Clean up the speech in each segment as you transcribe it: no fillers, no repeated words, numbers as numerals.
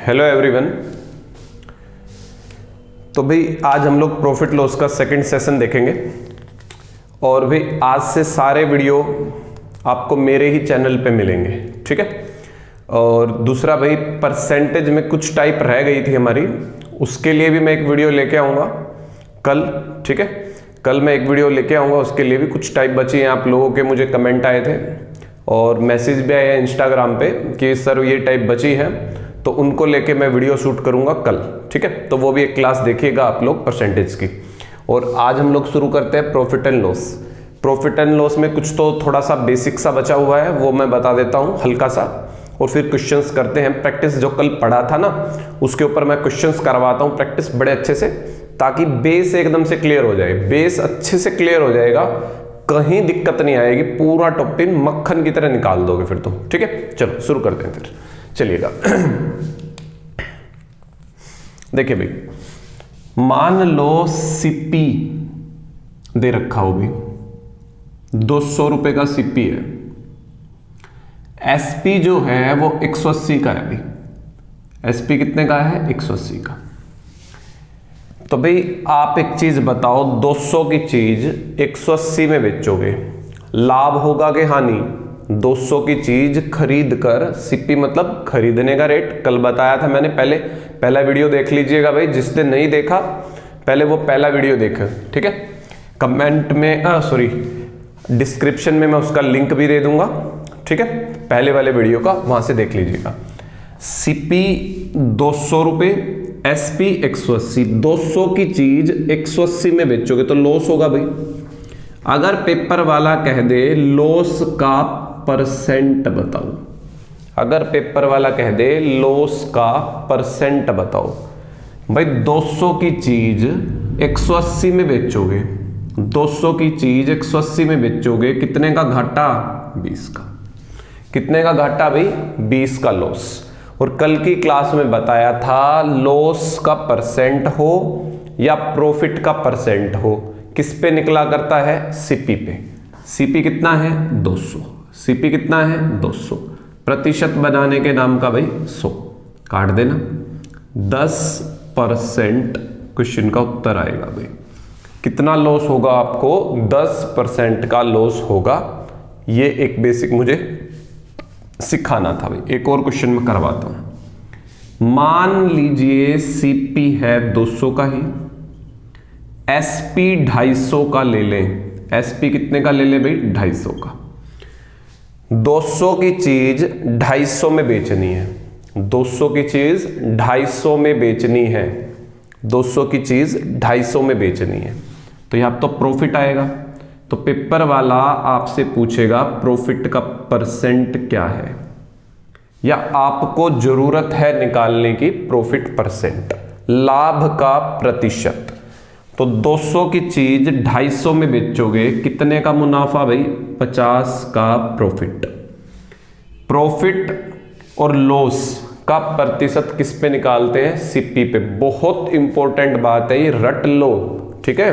Hello everyone. तो भाई आज हम लोग प्रॉफिट लॉस का सेकंड सेशन देखेंगे और भाई आज से सारे वीडियो आपको मेरे ही चैनल पे मिलेंगे, ठीक है। और दूसरा भाई परसेंटेज में कुछ टाइप रह गई थी हमारी, उसके लिए भी मैं एक वीडियो लेके आऊँगा कल, ठीक है। कल मैं एक वीडियो लेके आऊँगा, उसके लिए भी कुछ टाइप बची हैं। आप लोगों के मुझे कमेंट आए थे और मैसेज भी आया इंस्टाग्राम पे कि सर ये टाइप बची है, तो उनको लेके मैं वीडियो शूट करूंगा कल, ठीक है। तो वो भी एक क्लास देखिएगा आप लोग परसेंटेज की। और आज हम लोग शुरू करते हैं profit and loss. Profit and loss में कुछ तो थोड़ा सा बेसिक सा बचा हुआ है, वो मैं बता देता हूँ हल्का सा, और फिर क्वेश्चंस करते हैं। प्रैक्टिस जो कल पढ़ा था ना, उसके ऊपर मैं क्वेश्चंस करवाता हूँ प्रैक्टिस बड़े अच्छे से, ताकि बेस एकदम से क्लियर हो जाए। बेस अच्छे से क्लियर हो जाएगा, कहीं दिक्कत नहीं आएगी, पूरा टॉपिक मक्खन की तरह निकाल दोगे फिर तो, ठीक है। चलो शुरू करते हैं फिर, चलिएगा। देखिए भाई, मान लो सीपी दे रखा हो भी 200 रुपए का सीपी है, एसपी जो है वो 180 का है भाई। एसपी कितने का है? 180 का। तो भाई आप एक चीज बताओ, 200 की चीज 180 में बेचोगे, लाभ होगा कि हानि? 200 की चीज खरीद कर, सीपी मतलब खरीदने का रेट, कल बताया था मैंने। पहला वीडियो देख लीजिएगा भाई, जिसने नहीं देखा पहले वो पहला वीडियो देखे, ठीक है। कमेंट में डिस्क्रिप्शन में मैं उसका लिंक भी दे दूंगा, ठीक है, पहले वाले वीडियो का, वहां से देख लीजिएगा। सीपी 200 रुपए, एसपी 180। 200 की चीज 180 में बेचोगे तो लॉस होगा भाई। अगर पेपर वाला कह दे लॉस का परसेंट बताओ, अगर पेपर वाला कह दे लॉस का परसेंट बताओ, भाई 200 की चीज 180 में बेचोगे, 200 की चीज 180 में बेचोगे, कितने का घाटा? 20 का। कितने का घाटा भाई? 20 का लॉस। और कल की क्लास में बताया था लॉस का परसेंट हो या प्रॉफिट का परसेंट हो, किस पे निकला करता है? सीपी पे। सीपी कितना है? 200। सीपी कितना है? 200। प्रतिशत बनाने के नाम का भाई 100 काट देना, 10% क्वेश्चन का उत्तर आएगा भाई। कितना लॉस होगा आपको? 10% का लॉस होगा। ये एक बेसिक मुझे सिखाना था भाई। एक और क्वेश्चन में करवाता हूं। मान लीजिए सीपी है 200 का ही, एसपी 250 का ले लें। एसपी कितने का ले लें भाई? 250 का। 200 की चीज 250 में बेचनी है, 200 की चीज 250 में बेचनी है, 200 की चीज 250 में बेचनी है, तो यहां तो प्रॉफिट आएगा। तो पेपर वाला आपसे पूछेगा प्रॉफिट का परसेंट क्या है, या आपको जरूरत है निकालने की प्रॉफिट परसेंट, लाभ का प्रतिशत। तो 200 की चीज 250 में बेचोगे, कितने का मुनाफा भाई? 50 का प्रॉफिट। प्रॉफिट और लॉस का प्रतिशत किस पे निकालते हैं? सीपी पे। बहुत इंपॉर्टेंट बात है ये, रट लो, ठीक है।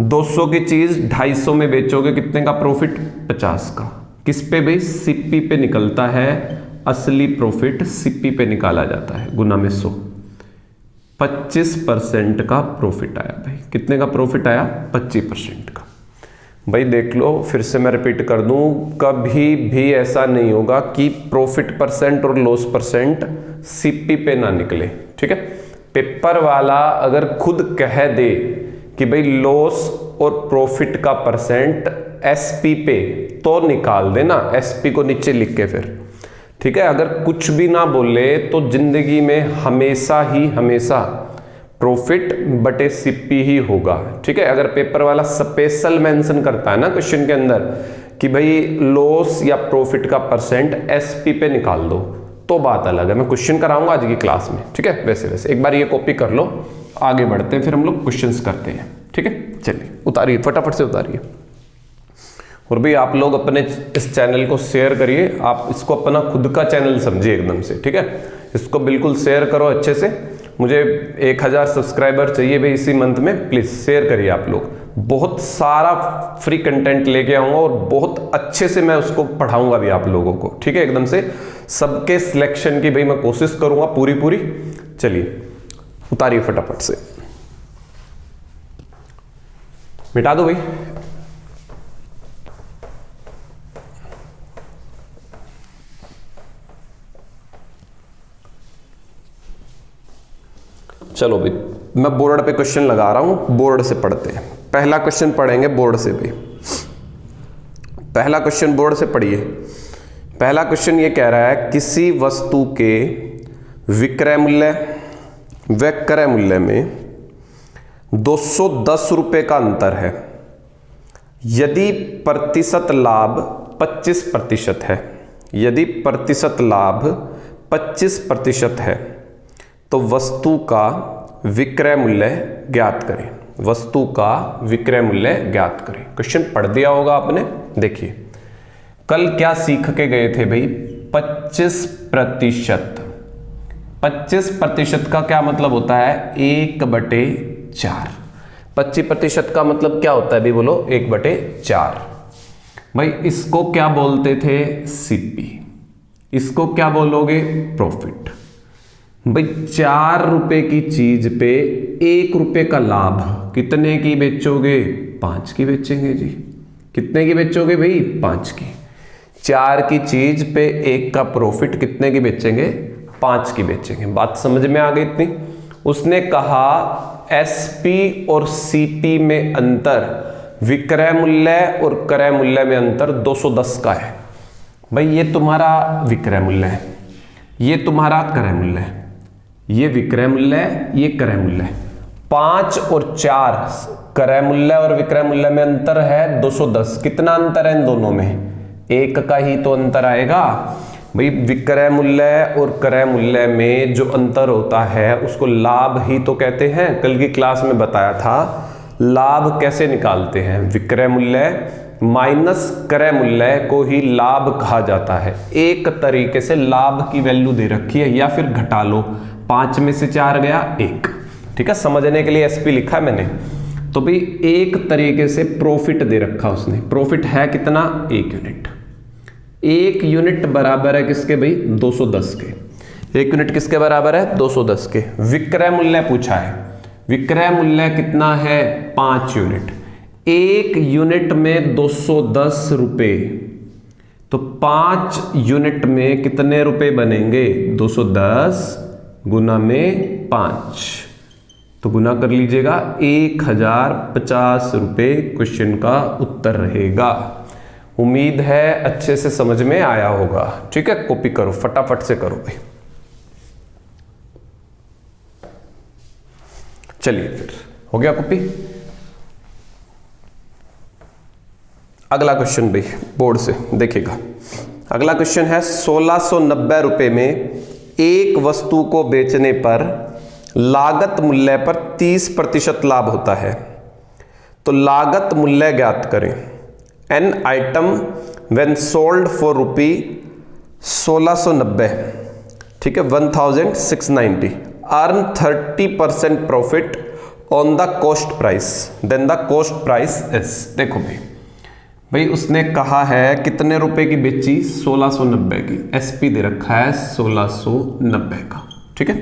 200 की चीज 250 में बेचोगे, कितने का प्रॉफिट? 50 का। किस पे भाई? सीपी पे निकलता है। असली प्रॉफिट सीपी पे निकाला जाता है, गुना में 100। 25% का प्रॉफिट आया भाई। कितने का प्रॉफिट आया? 25% का। भाई देख लो, फिर से मैं रिपीट कर दूं, कभी भी ऐसा नहीं होगा कि प्रॉफिट परसेंट और लॉस परसेंट सीपी पे ना निकले, ठीक है। पेपर वाला अगर खुद कह दे कि भाई लॉस और प्रॉफिट का परसेंट एसपी पे, तो निकाल देना एसपी को नीचे लिख के फिर, ठीक है। अगर कुछ भी ना बोले तो जिंदगी में हमेशा ही हमेशा प्रॉफिट बटे सीपी ही होगा, ठीक है। अगर पेपर वाला स्पेशल मेंशन करता है ना क्वेश्चन के अंदर कि भाई लॉस या प्रॉफिट का परसेंट एसपी पे निकाल दो, तो बात अलग है। मैं क्वेश्चन कराऊंगा आज की क्लास में, ठीक है। वैसे एक बार ये कॉपी कर लो, आगे बढ़ते हैं, फिर हम लोग क्वेश्चंस करते हैं, ठीक है। चलिए उतारिए, फटाफट से उतारिए। और भी आप लोग अपने इस चैनल को शेयर करिए, आप इसको अपना खुद का चैनल समझिए एकदम से, ठीक है। इसको बिल्कुल शेयर करो अच्छे से। मुझे 1000 सब्सक्राइबर चाहिए भाई इसी मंथ में, प्लीज शेयर करिए आप लोग। बहुत सारा फ्री कंटेंट लेके आऊंगा और बहुत अच्छे से मैं उसको पढ़ाऊंगा भी आप लोगों को, ठीक है, एकदम से। सबके सिलेक्शन की भाई मैं कोशिश करूंगा पूरी। चलिए उतारिए फटाफट से, मिटा दो भाई। चलो भाई मैं बोर्ड पे क्वेश्चन लगा रहा हूं, बोर्ड से पढ़ते हैं। पहला क्वेश्चन पढ़ेंगे बोर्ड से भी। पहला क्वेश्चन बोर्ड से पढ़िए। पहला क्वेश्चन ये कह रहा है किसी वस्तु के विक्रय मूल्य व क्रय मूल्य में 210 रुपए का अंतर है। यदि प्रतिशत लाभ 25% है, यदि प्रतिशत लाभ 25% है तो वस्तु का विक्रय मूल्य ज्ञात करें। वस्तु का विक्रय मूल्य ज्ञात करें। क्वेश्चन पढ़ दिया होगा आपने। देखिए कल क्या सीख के गए थे भाई, 25%। 25% का क्या मतलब होता है, 1/4। 25% का मतलब क्या होता है भी बोलो, 1/4। भाई इसको क्या बोलते थे, सीपी। इसको क्या बोलोगे, प्रॉफिट। भाई 4 रुपए की चीज पे 1 रुपए का लाभ कितने की बेचोगे, 5 की बेचेंगे जी। कितने की बेचोगे भाई, 5 की। 4 की चीज पे 1 का प्रॉफिट कितने की बेचेंगे, 5 की बेचेंगे। बात समझ में आ गई इतनी। उसने कहा एसपी और सीपी में अंतर, विक्रय मूल्य और क्रय मूल्य में अंतर 210 का है। भाई ये तुम्हारा विक्रय मूल्य है, ये तुम्हारा क्रय मूल्य है, ये विक्रय मूल्य है, ये क्रय मूल्य है। 5 और 4 क्रय मूल्य और विक्रय मूल्य में अंतर है 210। कितना अंतर है इन दोनों में, 1 का ही तो अंतर आएगा। भाई विक्रय मूल्य और क्रय मूल्य में जो अंतर होता है उसको लाभ ही तो कहते हैं। कल की क्लास में बताया था लाभ कैसे निकालते हैं, विक्रय मूल्य माइनस क्रय मूल्य को ही लाभ कहा जाता है। एक तरीके से लाभ की वैल्यू दे रखी है, या फिर घटा लो, 5 में से 4 गया 1। ठीक है, समझने के लिए एसपी लिखा है मैंने। तो भाई एक तरीके से प्रॉफिट दे रखा उसने। प्रॉफिट है कितना, 1 यूनिट। 1 यूनिट बराबर है किसके भाई, 210 के। 1 यूनिट किसके बराबर है, 210 के। विक्रय मूल्य पूछा है, विक्रय मूल्य कितना है, 5 यूनिट। 1 यूनिट में 210 रुपए, तो 5 यूनिट में कितने रुपए बनेंगे, 210 गुना में 5, तो गुना कर लीजिएगा, 1050 रुपए क्वेश्चन का उत्तर रहेगा। उम्मीद है अच्छे से समझ में आया होगा। ठीक है, कॉपी करो, फटाफट से करो भाई। चलिए फिर हो गया कॉपी। अगला क्वेश्चन भाई बोर्ड से देखिएगा। अगला क्वेश्चन है 1690 रुपए में एक वस्तु को बेचने पर लागत मूल्य पर 30% लाभ होता है, तो लागत मूल्य ज्ञात करें। An item when sold for rupee 1690, ठीक है, 1690, earn 30% profit on the cost price, then the cost price is. देखो भाई उसने कहा है कितने रुपए की बेची, 1690 की। एसपी दे रखा है 1690 का। ठीक है,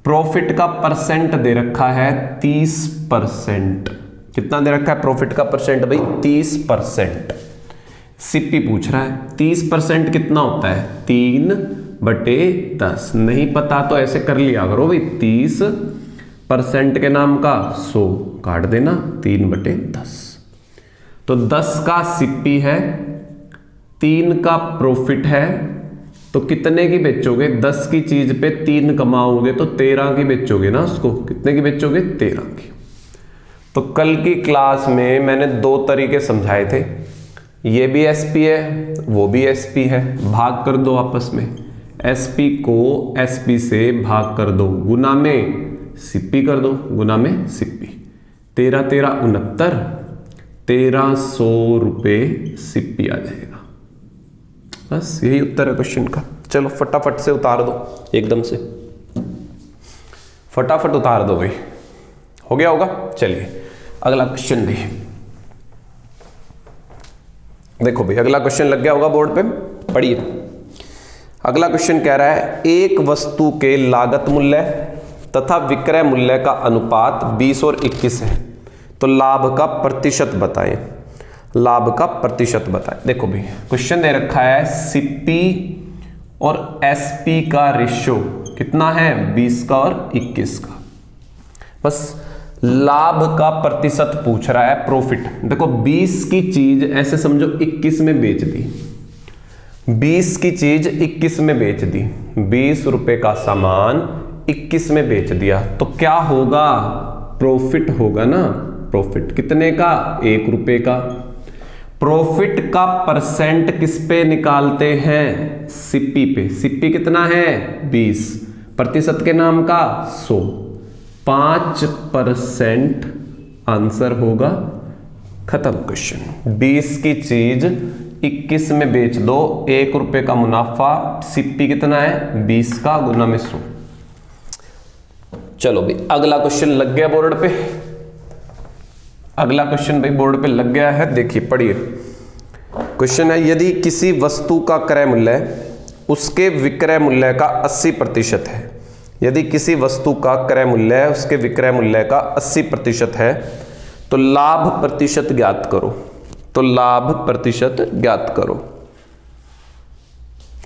प्रॉफिट का परसेंट दे रखा है 30%। कितना दे रखा है प्रॉफिट का परसेंट भाई, 30%। सीपी पूछ रहा है 30% कितना होता है, 3/10। नहीं पता तो ऐसे कर लिया करो भाई, 30% के नाम का 100 काट देना, 3/10। तो 10 का सीपी है, 3 का प्रॉफिट है, तो कितने की बेचोगे, 10 की चीज पे 3 कमाओगे तो 13 की बेचोगे ना उसको। कितने की बेचोगे, 13 की। तो कल की क्लास में मैंने 2 तरीके समझाए थे, ये भी एसपी है, वो भी एसपी है। भाग कर दो आपस में, एसपी को एसपी से भाग कर दो, गुना में सीपी कर दो, गुना में सीपी। 13 13 69, 1300 रुपए सीपी आ जाएगा। बस यही उत्तर है क्वेश्चन का। चलो फटाफट से उतार दो, एकदम से फटाफट उतार दो भाई, हो गया होगा। चलिए अगला क्वेश्चन देखो भाई, अगला क्वेश्चन लग गया होगा बोर्ड पे, पढ़िए। अगला क्वेश्चन कह रहा है एक वस्तु के लागत मूल्य तथा विक्रय मूल्य का अनुपात 20 और 21 है, तो लाभ का प्रतिशत बताएं। लाभ का प्रतिशत बताएं। देखो भाई क्वेश्चन दे रखा है सीपी और एसपी का रेशियो कितना है, 20 का और 21 का। बस लाभ का प्रतिशत पूछ रहा है, प्रॉफिट। देखो 20 की चीज ऐसे समझो 21 में बेच दी, 20 की चीज 21 में बेच दी, 20 रुपए का सामान 21 में बेच दिया, तो क्या होगा, प्रॉफिट होगा ना। प्रॉफिट कितने का, 1 रुपए का। प्रॉफिट का परसेंट किस पे निकालते हैं, सीपी पे। सीपी कितना है, 20, प्रतिशत के नाम का 100, 5% आंसर होगा। खत्म क्वेश्चन। 20 की चीज 21 में बेच दो, 1 रुपए का मुनाफा। सीपी कितना है, 20 का गुना में 100। चलो भाई अगला क्वेश्चन लग गया बोर्ड पे। अगला क्वेश्चन भाई बोर्ड पे लग गया है, देखिए पढ़िए। क्वेश्चन है यदि किसी वस्तु का क्रय मूल्य उसके विक्रय मूल्य का 80% है, यदि किसी वस्तु का क्रय मूल्य उसके विक्रय मूल्य का 80% है, तो लाभ प्रतिशत ज्ञात करो। तो लाभ प्रतिशत ज्ञात करो।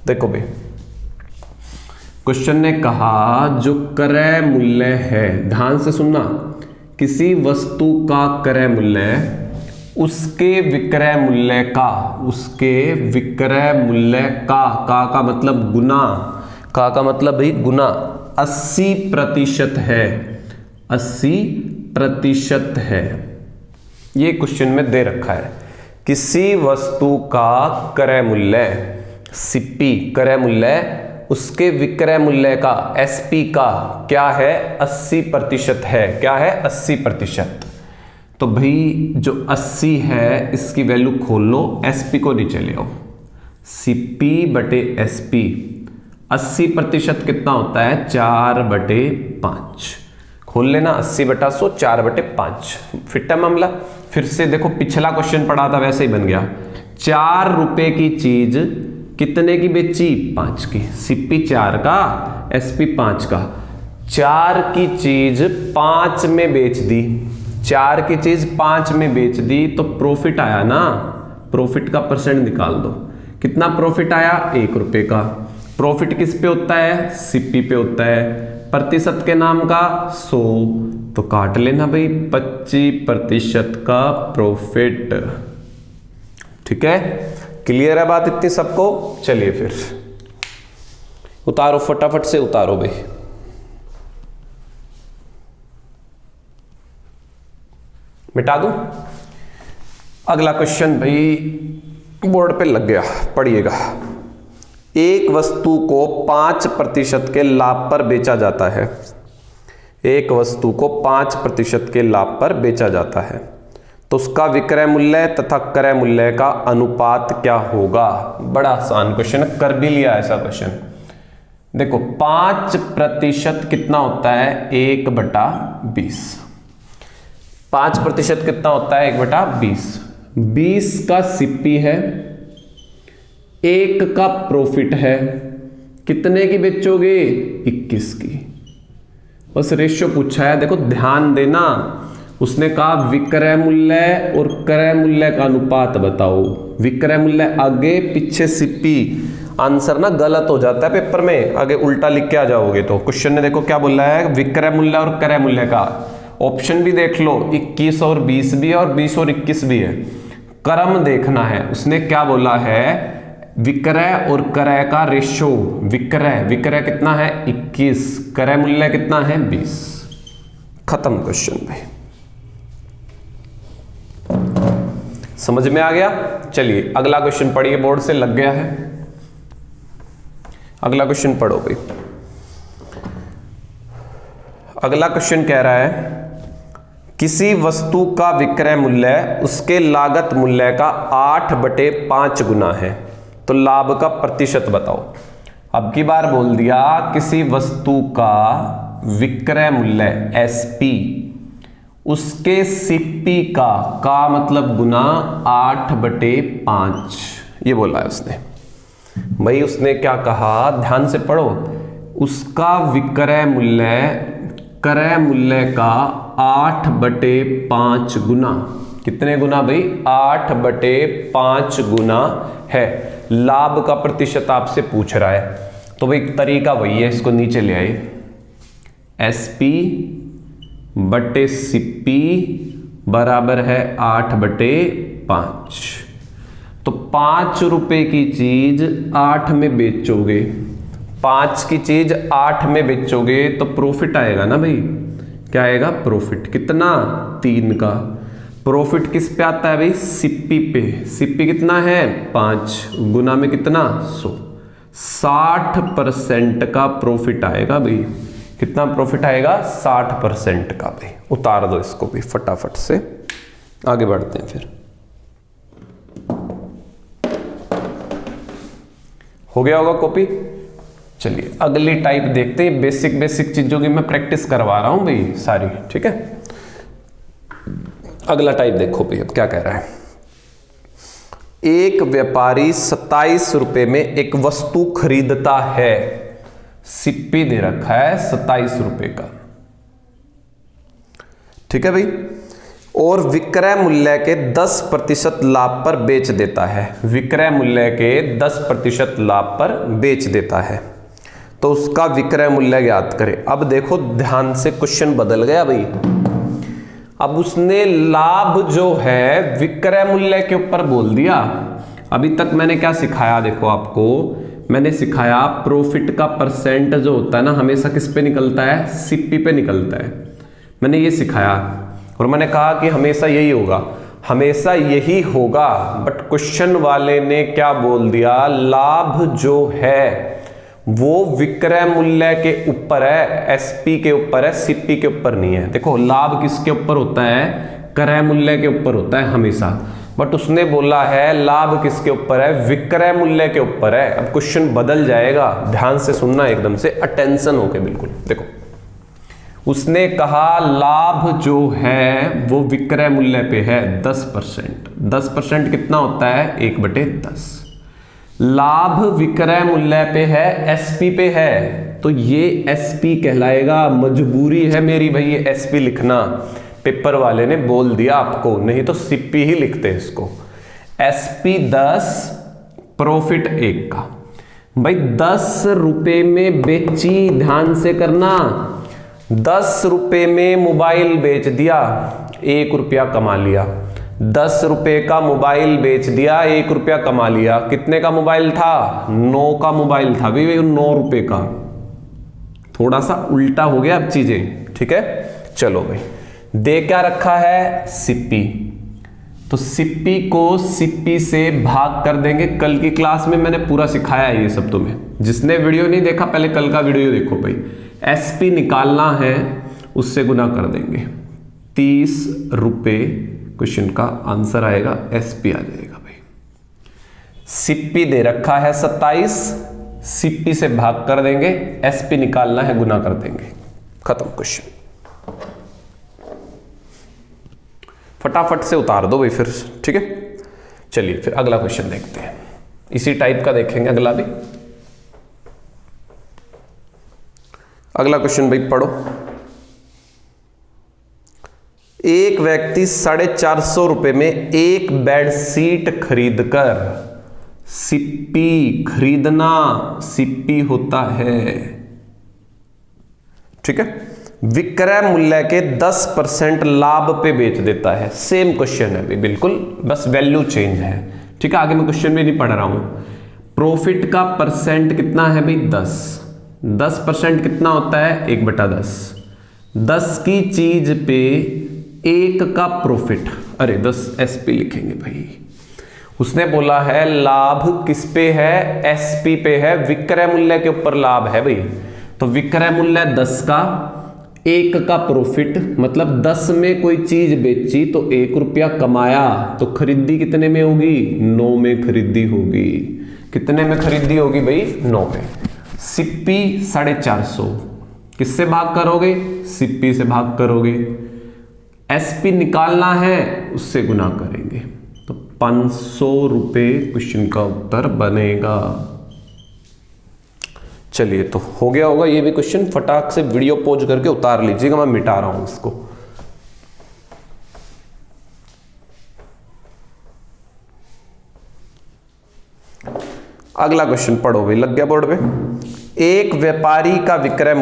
देखो भाई क्वेश्चन ने कहा जो क्रय मूल्य है, ध्यान से सुनना, किसी वस्तु का क्रय मूल्य उसके विक्रय मूल्य का, उसके विक्रय मूल्य का मतलब गुना, का मतलब भाई गुना 80% है, 80% है। ये क्वेश्चन में दे रखा है किसी वस्तु का क्रय मूल्य सीपी, क्रय मूल्य उसके विक्रय मूल्य का एसपी का क्या है, 80% है। क्या है, 80%। तो भाई जो 80 है इसकी वैल्यू खोल लो, एसपी को नीचे ले आओ, सीपी बटे एसपी। 80% कितना होता है, 4/5। खोल लेना, 80/100, 4/5। फिट है मामला। फिर से देखो पिछला क्वेश्चन पढ़ा था वैसे ही बन गया। 4 रुपए की चीज कितने की बेची, 5 की। सीपी 4 का, एसपी 5 का। 4 की चीज 5 में बेच दी, 4 की चीज 5 में बेच दी, तो प्रॉफिट आया ना। प्रॉफिट का परसेंट निकाल दो, कितना प्रॉफिट आया, 1 रुपए का। प्रॉफिट किस पे होता है, सीपी पे होता है। प्रतिशत के नाम का 100, तो काट लेना भाई 25% का प्रॉफिट। ठीक है, क्लियर है बात इतनी सबको। चलिए फिर उतारो, फटाफट से उतारो भाई। मिटा दूं। अगला क्वेश्चन भाई बोर्ड पे लग गया, पढ़िएगा। एक वस्तु को 5% के लाभ पर बेचा जाता है, एक वस्तु को 5% के लाभ पर बेचा जाता है, तो उसका विक्रय मूल्य तथा क्रय मूल्य का अनुपात क्या होगा। बड़ा आसान क्वेश्चन है, कर भी लिया ऐसा क्वेश्चन। देखो 5% कितना होता है, 1/20। 5% कितना होता है, 1/20। 20 का सीपी है, 1 का प्रॉफिट है, कितने की बेचोगे, 21 की। बस रेशियो पूछा है, देखो ध्यान देना। उसने कहा विक्रय मूल्य और क्रय मूल्य का अनुपात बताओ। विक्रय मूल्य आगे पीछे सीपी, आंसर ना गलत हो जाता है पेपर में, आगे उल्टा लिख के आ जाओगे। तो क्वेश्चन ने देखो क्या बोला है, विक्रय मूल्य और क्रय मूल्य का। ऑप्शन भी देख लो, 21 और 20 भी है और 20 और 21 भी है। क्रम देखना है, उसने क्या बोला है, विक्रय और क्रय का रेशो। विक्रय कितना है, 21, क्रय मूल्य कितना है, 20। खत्म क्वेश्चन भाई, समझ में आ गया। चलिए अगला क्वेश्चन पढ़िए, बोर्ड से लग गया है। अगला क्वेश्चन पढ़ो भाई। अगला क्वेश्चन कह रहा है किसी वस्तु का विक्रय मूल्य उसके लागत मूल्य का 8/5 गुना है, तो लाभ का प्रतिशत बताओ। अब की बार बोल दिया किसी वस्तु का विक्रय मूल्य एसपी उसके सीपी का मतलब गुना 8/5, ये बोला है उसने। भाई उसने क्या कहा, ध्यान से पढ़ो, उसका विक्रय मूल्य क्रय मूल्य का 8/5 गुना, कितने गुना भाई, 8/5 गुना है। लाभ का प्रतिशत आपसे पूछ रहा है, तो भाई तरीका वही है, इसको नीचे ले आए, SP बटे CP बराबर है 8/5। तो 5 रुपए की चीज 8 में बेचोगे, 5 की चीज 8 में बेचोगे तो प्रॉफिट आएगा ना भाई, क्या आएगा, प्रॉफिट, कितना, 3 का। प्रॉफिट किस पे आता है भाई, CP पे। CP कितना है, 5 गुना में कितना, 100, 60% का प्रॉफिट आएगा भाई। कितना प्रॉफिट आएगा, 60% का भाई। उतार दो इसको भी फटाफट से, आगे बढ़ते हैं फिर। हो गया होगा कॉपी। चलिए अगली टाइप देखते हैं, बेसिक चीजों की मैं प्रैक्टिस करवा रहा हूं भाई सारी, ठीक है। अगला टाइप देखो भाई, अब क्या कह रहा है, एक व्यापारी 27 रुपए में एक वस्तु खरीदता है, CP दे रखा है 27 रुपए का, ठीक है भाई, और विक्रय मूल्य के 10% लाभ पर बेच देता है, विक्रय मूल्य के 10% लाभ पर बेच देता है, तो उसका विक्रय मूल्य ज्ञात करें। अब देखो ध्यान से, क्वेश्चन बदल गया भाई। अब उसने लाभ जो है विक्रय मूल्य के ऊपर बोल दिया। अभी तक मैंने क्या सिखाया, देखो आपको मैंने सिखाया प्रॉफिट का परसेंट जो होता है ना, हमेशा किस पे निकलता है, CP पे निकलता है, मैंने ये सिखाया। और मैंने कहा कि हमेशा यही होगा, हमेशा यही होगा, बट क्वेश्चन वाले ने क्या बोल दिया, लाभ जो है वो विक्रय मूल्य के ऊपर है, SP के ऊपर है, CP के ऊपर नहीं है। देखो लाभ किसके ऊपर होता है, क्रय मूल्य के ऊपर होता है हमेशा, बट उसने बोला है लाभ किसके ऊपर है, विक्रय मूल्य के ऊपर है। अब क्वेश्चन बदल जाएगा, ध्यान से सुनना, एकदम से अटेंशन होके बिल्कुल। देखो उसने कहा लाभ जो है वो विक्रय मूल्य पे है 10%, 10% कितना होता है, 1/10। लाभ विक्रय मूल्य पे है, SP पे है, तो ये SP कहलाएगा। मजबूरी है मेरी भाई ये SP लिखना, पेपर वाले ने बोल दिया आपको, नहीं तो CP ही लिखते हैं इसको। SP 10, प्रॉफिट 1 का। भाई 10 रुपए में बेची, ध्यान से करना, 10 रुपए में मोबाइल बेच दिया, 1 रुपया कमा लिया। 10 रुपए का मोबाइल बेच दिया, 1 रुपया कमा लिया। कितने का मोबाइल था, 9 का मोबाइल था भाई, 9 रुपए का। थोड़ा सा उल्टा हो गया अब चीजें, ठीक है। चलो भाई, दे क्या रखा है, CP, तो CP को CP से भाग कर देंगे। कल की क्लास में मैंने पूरा सिखाया है ये सब तुम्हें, जिसने वीडियो नहीं देखा पहले कल का वीडियो देखो भाई। SP निकालना है, उससे गुना कर देंगे, 30 रुपए क्वेश्चन का आंसर आएगा, SP आ जाएगा भाई। CP दे रखा है 27, CP से भाग कर देंगे, SP निकालना है, गुना कर देंगे, खत्म क्वेश्चन। फटाफट से उतार दो भाई फिर, ठीक है। चलिए फिर अगला क्वेश्चन देखते हैं, इसी टाइप का देखेंगे अगला भी। अगला क्वेश्चन भाई पढ़ो। एक व्यक्ति 450 रुपए में एक बेडशीट खरीदकर, CP खरीदना CP होता है, ठीक है, विक्रय मूल्य के 10% लाभ पे बेच देता है। सेम क्वेश्चन है भाई बिल्कुल, बस वैल्यू चेंज है, ठीक है। आगे मैं क्वेश्चन भी नहीं पढ़ रहा हूं। प्रॉफिट का परसेंट कितना है भाई, 10% कितना होता है, 1/10। 10 की चीज पे 1 का प्रॉफिट, अरे 10 SP लिखेंगे भाई। उसने बोला है लाभ किस पे है, SP पे है, विक्रय मूल्य के ऊपर लाभ है भाई। तो विक्रय मूल्य 10 का, 1 का प्रॉफिट, मतलब 10 में कोई चीज बेची तो 1 रुपया कमाया, तो खरीदी कितने में होगी, 9 में खरीदी होगी। कितने में खरीदी होगी भाई, 9 में। CP 450, किससे भाग करोगे, CP से भाग करोगे। SP निकालना है, उससे गुना करेंगे, तो 500 रुपए क्वेश्चन का उत्तर बनेगा। चलिए तो हो गया होगा ये भी क्वेश्चन। फटाक से वीडियो पॉज करके उतार लीजिएगा, मैं मिटा रहा हूं इसको। अगला क्वेश्चन पढ़ो भाई, लग गया बोर्ड पे। एक व्यापारी का विक्रय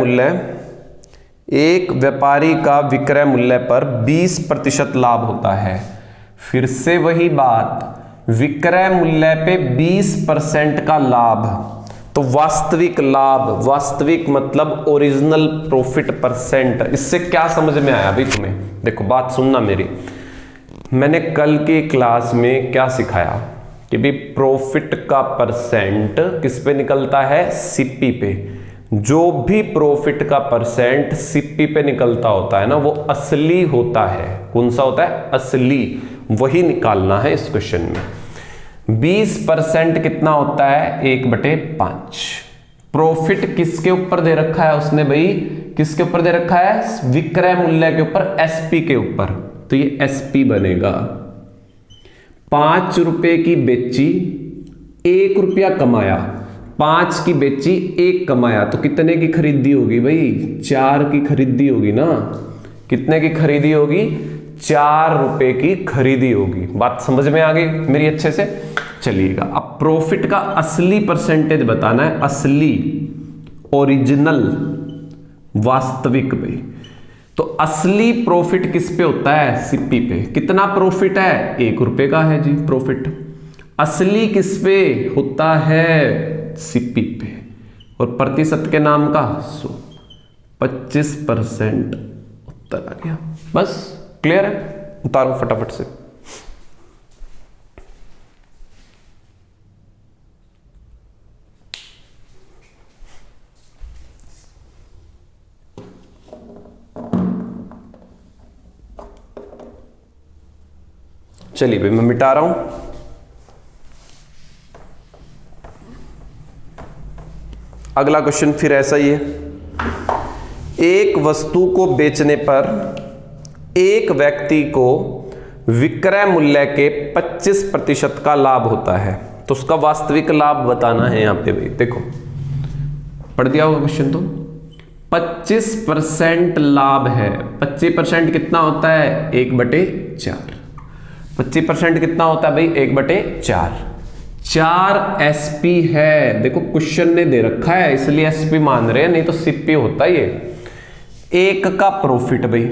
मूल्य पर 20% लाभ होता है। फिर से वही बात, विक्रय मूल्य पे 20% का लाभ, तो वास्तविक लाभ, वास्तविक मतलब ओरिजिनल प्रॉफिट परसेंट। इससे क्या समझ में आया भाई तुम्हें? देखो बात सुनना मेरी, मैंने कल की क्लास में क्या सिखाया कि भी प्रॉफिट का परसेंट किस पे निकलता है? सीपी पे। जो भी प्रॉफिट का परसेंट सीपी पे निकलता होता है ना, वो असली होता है। कौन सा होता है? असली। वही निकालना है इस क्वेश्चन में। 20% कितना होता है? 1/5। प्रॉफिट किसके ऊपर दे रखा है उसने भाई? किसके ऊपर दे रखा है? विक्रय मूल्य के ऊपर, एसपी के ऊपर। तो ये एसपी बनेगा। 5 रुपए की बेची, 1 रुपया कमाया। 5 की बेची, 1 कमाया, तो कितने की खरीदी होगी भाई? 4 की खरीदी होगी ना। कितने की खरीदी होगी? 4 रुपए की खरीदी होगी। बात समझ में आ गई मेरी अच्छे से? चलिएगा, अब प्रॉफिट का असली परसेंटेज बताना है। असली, ओरिजिनल, वास्तविक भाई। तो असली प्रॉफिट किस पे होता है? सीपी पे। कितना प्रॉफिट है? 1 रुपए का है जी प्रॉफिट। असली किस पे होता है? सीपी पे। और प्रतिशत के नाम का 100, 25% उत्तर आ गया। बस क्लियर है? उतारो फटाफट से। चलिए भाई मैं मिटा रहा हूं। अगला क्वेश्चन फिर ऐसा ही है। एक वस्तु को बेचने पर एक व्यक्ति को विक्रय मूल्य के 25% का लाभ होता है, तो उसका वास्तविक लाभ बताना है यहां पे भाई। देखो पढ़ दिया होगा क्वेश्चन तो। 25% लाभ है। 25% कितना होता है? 1/4। 25% कितना होता है भाई? 1/4। 4 एसपी है। देखो क्वेश्चन ने दे रखा है इसलिए एसपी मान रहे हैं, नहीं तो सीपी होता ये। 1 का प्रॉफिट भाई,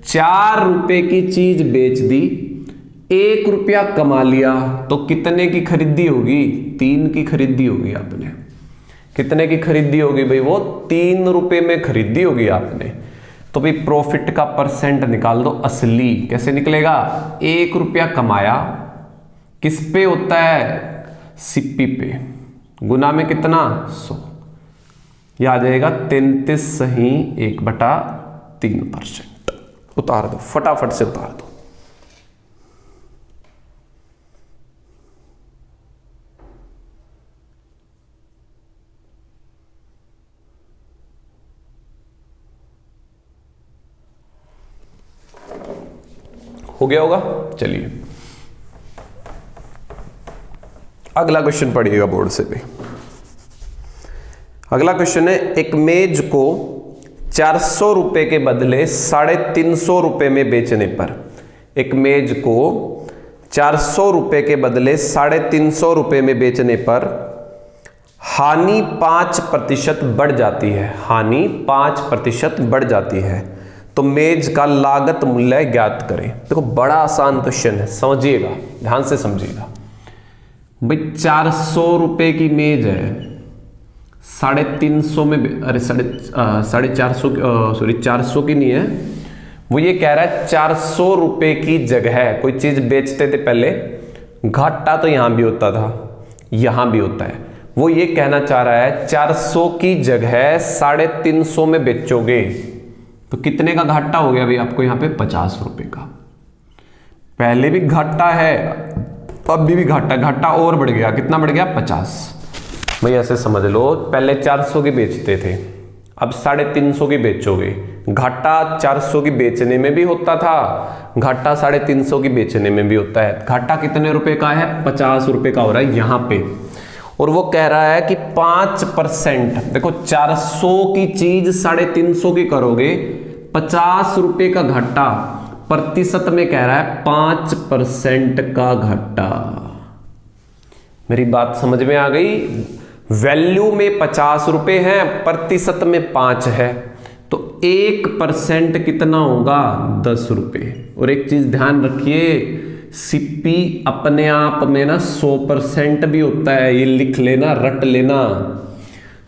4 रुपए की चीज बेच दी, 1 रुपया कमा लिया, तो कितने की खरीदी होगी? 3 की खरीदी होगी आपने। कितने की खरीदी होगी भाई? वो 3 रुपए में खरीदी होगी आपने। तो भाई प्रॉफिट का परसेंट निकाल दो असली। कैसे निकलेगा? 1 रुपया कमाया, किस पे होता है? सीपी पे। गुना में कितना? 100। यह आ जाएगा 33 सही 1/3%। उतार दो फटाफट से, उतार दो। हो गया होगा। चलिए अगला क्वेश्चन पढ़िएगा बोर्ड से भी। अगला क्वेश्चन है, एक मेज को 400 रुपए के बदले 350 रुपए में बेचने पर, एक मेज को 400 रुपए के बदले 350 रुपए में बेचने पर हानि 5% बढ़ जाती है। हानि 5% बढ़ जाती है, तो मेज का लागत मूल्य ज्ञात करें। देखो बड़ा आसान क्वेश्चन है, समझिएगा, ध्यान से समझिएगा भाई। 400 रुपए की मेज है, 350 में, अरे 400 की नहीं है, वो ये कह रहा है 400 रुपए की जगह कोई चीज बेचते थे पहले, घाटा तो यहां भी होता था, यहां भी होता है। वो ये कहना चाह रहा है 400 की जगह 350 में बेचोगे तो कितने का घाटा हो गया भाई आपको? यहां पे 50 रुपए का। पहले भी घाटा है, अभी भी घाटा, घाटा और बढ़ गया। कितना बढ़ गया? 50। भाई ऐसे समझ लो, पहले 400 की बेचते थे, अब 350 की बेचोगे। घाटा 400 की बेचने में भी होता था, घाटा 350 की बेचने में भी होता है। घाटा कितने रुपए का है? 50 रुपए का हो रहा है यहां पे, और वो कह रहा है कि 5%, देखो 400 की चीज 350 की करोगे, 50 रुपए का घाटा, प्रतिशत में कह रहा है 5% का घाटा। मेरी बात समझ में आ गई? वैल्यू में 50 रुपए है, प्रतिशत में 5 है, तो 1% कितना होगा? 10 रुपए। और एक चीज ध्यान रखिए, सिप्पी अपने आप में ना 100% भी होता है, ये लिख लेना, रट लेना।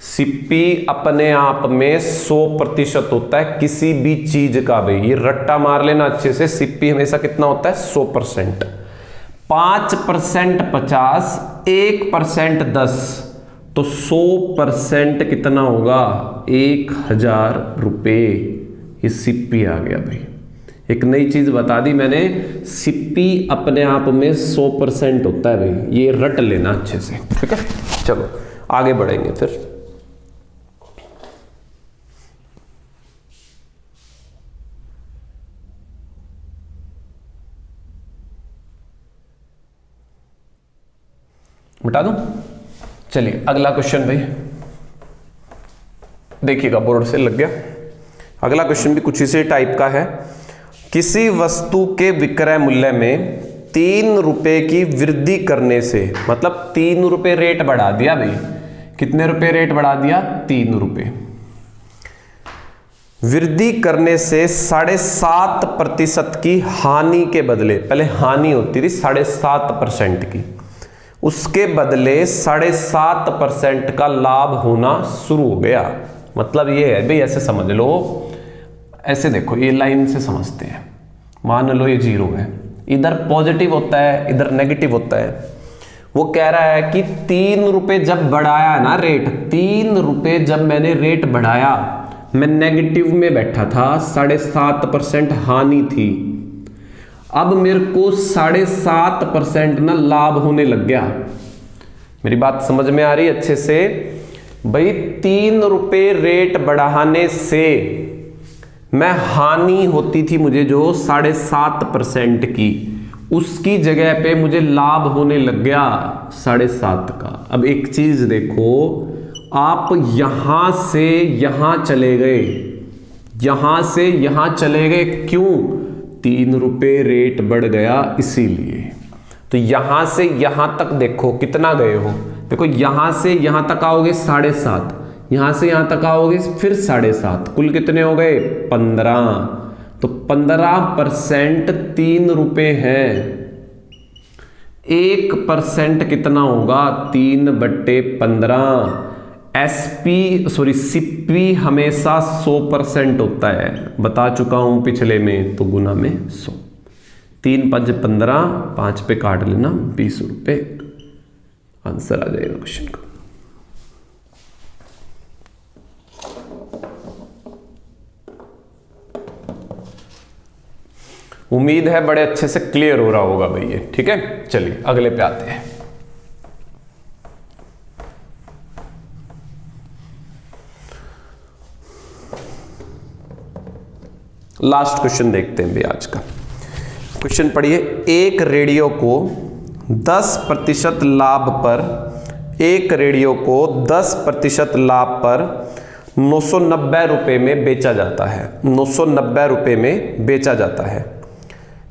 सिप्पी अपने आप में 100% होता है किसी भी चीज का। भाई ये रट्टा मार लेना अच्छे से, सिप्पी हमेशा कितना होता है? 100%। 5% 50, 1% 10, तो 100% कितना होगा? 1000 रुपए। ये सिप्पी आ गया भाई। एक नई चीज बता दी मैंने, सिप्पी अपने आप में 100% होता है भाई, ये रट लेना अच्छे से, ठीक है। चलो आगे बढ़ेंगे फिर। बता दूं? चलिए अगला क्वेश्चन भाई, देखिएगा बोर्ड से लग गया। अगला क्वेश्चन भी कुछ इसी टाइप का है। किसी वस्तु के विक्रय मूल्य में 3 रुपए की वृद्धि करने से, मतलब 3 रुपए रेट बढ़ा दिया भाई। कितने रुपए रेट बढ़ा दिया? 3 रुपए। वृद्धि करने से 7.5% की हानि के बदले, पहले हानि होती थी 7.5% की, उसके बदले 7.5% का लाभ होना शुरू हो गया। मतलब ये है भाई, ऐसे समझ लो, ऐसे देखो, ये लाइन से समझते हैं। मान लो ये 0 है, इधर पॉजिटिव होता है, इधर नेगेटिव होता है। वो कह रहा है कि 3 रुपए जब बढ़ाया ना रेट, 3 रुपए जब मैंने रेट बढ़ाया, मैं नेगेटिव में बैठा था, 7.5% हानि थी। अब मेरे को 7.5% ना लाभ होने लग गया। मेरी बात समझ में आ रही है अच्छे से? भाई 3 रुपए रेट बढ़ाने से मैं हानि होती थी मुझे जो 7.5% की, उसकी जगह पे मुझे लाभ होने लग गया 7.5 का। अब एक चीज देखो, आप यहां से यहां चले गए, यहां से यहां चले गए, क्यों? 3 रुपए रेट बढ़ गया इसीलिए। तो यहां से यहां तक देखो कितना गए हो, देखो यहां से यहां तक आओगे 7.5, यहां से यहां तक आओगे फिर 7.5, कुल कितने हो गए? 15। तो 15% 3 रुपए है, 1% कितना होगा? 3/15। सिप्पी हमेशा 100% होता है, बता चुका हूं पिछले में, तो गुना में 100। 3 5 15, 5 पे काट लेना, 20 रुपए आंसर आ जाएगा क्वेश्चन का। उम्मीद है बड़े अच्छे से क्लियर हो रहा होगा भाई ये, ठीक है। चलिए अगले पे आते हैं। लास्ट क्वेश्चन देखते हैं भाई आज का। क्वेश्चन पढ़िए, एक रेडियो को 10% लाभ पर, एक रेडियो को 10% लाभ पर 990 रुपए में बेचा जाता है, 990 रुपए में बेचा जाता है।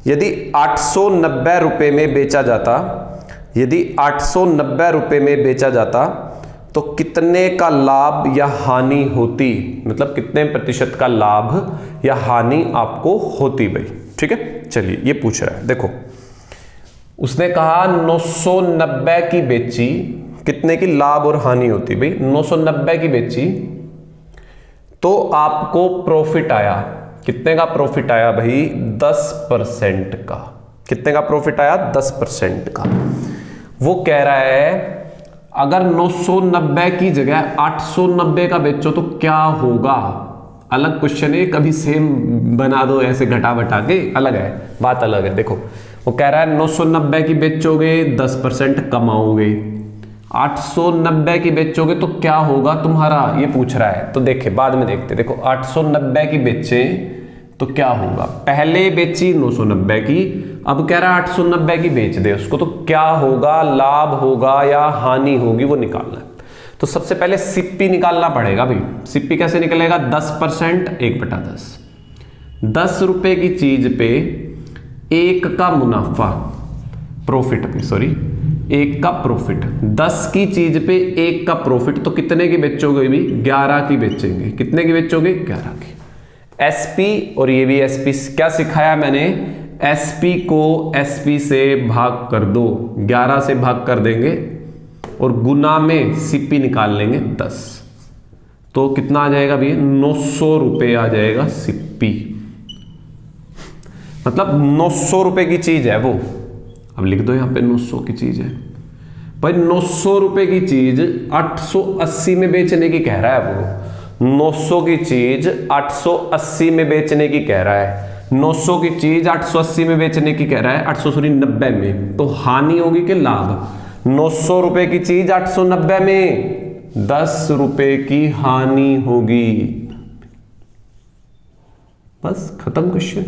यदि 890 रुपए में बेचा जाता, यदि 890 रुपए में बेचा जाता तो कितने का लाभ या हानि होती? मतलब कितने प्रतिशत का लाभ या हानि आपको होती भाई, ठीक है। चलिए ये पूछ रहा है, देखो उसने कहा 990 की बेची, कितने की लाभ और हानि होती भाई? 990 की बेची तो आपको प्रॉफिट आया, कितने का प्रॉफिट आया भाई? 10% का। कितने का प्रॉफिट आया? 10% का। वो कह रहा है अगर 990 की जगह 890 का बेचो तो क्या होगा? अलग क्वेश्चन है, कभी सेम बना दो ऐसे घटा बटा के, अलग है, बात अलग है। देखो वो कह रहा है 990 की बेचोगे 10% कमाओगे, 890 की बेचोगे तो क्या होगा तुम्हारा, ये पूछ रहा है। तो देखे बाद में देखते, देखो 890 की बेचे तो क्या होगा, पहले बेची 990 की, अब कह रहा है 890 की बेच दे उसको, तो क्या होगा, लाभ होगा या हानि होगी वो निकालना है। तो सबसे पहले सिप्पी निकालना पड़ेगा भाई। सिप्पी कैसे निकलेगा, 10% 1/10। 10 रुपए की चीज पे 1 का मुनाफा, प्रॉफिट पे, सॉरी 1 का प्रॉफिट, 10 की चीज पे 1 का प्रॉफिट, तो कितने की बेचोगे भी, 11 की बेचेंगे। कितने की बेचोगे, 11 की। एसपी और ये भी एसपी, क्या सिखाया मैंने, एसपी को एसपी से भाग कर दो, 11 से भाग कर देंगे और गुना में सीपी निकाल लेंगे 10, तो कितना आ जाएगा भैया, 900 रुपए आ जाएगा सिप्पी। मतलब 900 रुपए की चीज है वो, अब लिख दो यहां पे 900 की चीज है भाई। 900 रुपए की चीज 880 में बेचने की कह रहा है वो, 900 की चीज 880 में बेचने की कह रहा है, 900 की चीज 880 में बेचने की कह रहा है, 890 में, तो हानि होगी कि लाभ, 900 रुपए की चीज 890 में, 10 रुपए की हानि होगी। बस खत्म क्वेश्चन।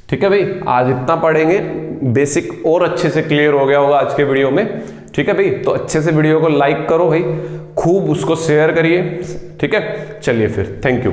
ठीक है भाई, आज इतना पढ़ेंगे, बेसिक और अच्छे से क्लियर हो गया होगा आज के वीडियो में। ठीक है भाई, तो अच्छे से वीडियो को लाइक करो भाई, खूब उसको शेयर करिए। ठीक है, चलिए फिर, थैंक यू।